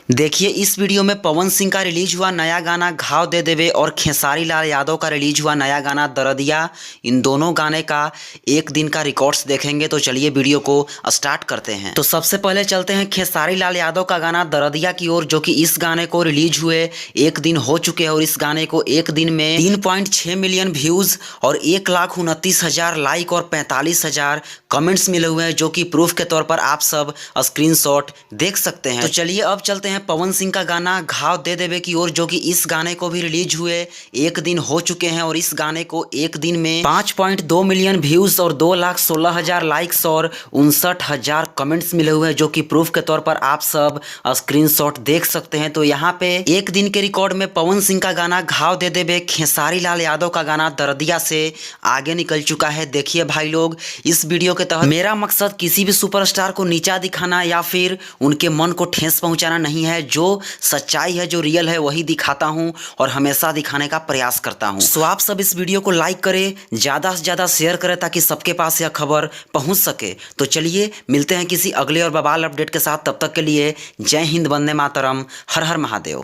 देखिए इस वीडियो में पवन सिंह का रिलीज हुआ नया गाना घाव दे देवे और खेसारी लाल यादव का रिलीज हुआ नया गाना दरदिया। इन दोनों गाने का एक दिन का रिकॉर्ड्स देखेंगे। तो चलिए वीडियो को स्टार्ट करते हैं। तो सबसे पहले चलते हैं खेसारी लाल यादव का गाना दरदिया की ओर, जो कि इस गाने को रिलीज हुए एक दिन हो चुके हैं और इस गाने को एक दिन में 3.6 मिलियन व्यूज और 1,29,000 लाइक और 45,000 कमेंट्स मिले हुए हैं, जो कि प्रूफ के तौर पर आप सब स्क्रीनशॉट देख सकते हैं। तो चलिए अब चलते हैं पवन सिंह का गाना घाव दे देवे की ओर, जो कि इस गाने को भी रिलीज हुए एक दिन हो चुके हैं और इस गाने को एक दिन में 5.2 मिलियन व्यूज और 2,16,000 लाइक्स और 59,000 कमेंट्स मिले हुए हैं, जो कि प्रूफ के तौर पर आप सब स्क्रीनशॉट देख सकते हैं। तो यहाँ पे एक दिन के रिकॉर्ड में पवन सिंह का गाना घाव दे देवे खेसारी लाल यादव का गाना दरदिया से आगे निकल चुका है। देखिए भाई लोग, इस वीडियो के तहत मेरा मकसद किसी भी सुपरस्टार को नीचा दिखाना या फिर उनके मन को ठेस पहुंचाना नहीं है। जो सच्चाई है, जो रियल है, वही दिखाता हूं और हमेशा दिखाने का प्रयास करता हूं। सो आप सब इस वीडियो को लाइक करें, ज़्यादा से ज़्यादा शेयर करें ताकि सबके पास यह खबर पहुंच सके। तो चलिए मिलते हैं किसी अगले और बवाल अपडेट के साथ। तब तक के लिए जय हिंद, वंदे मातरम, हर हर महादेव।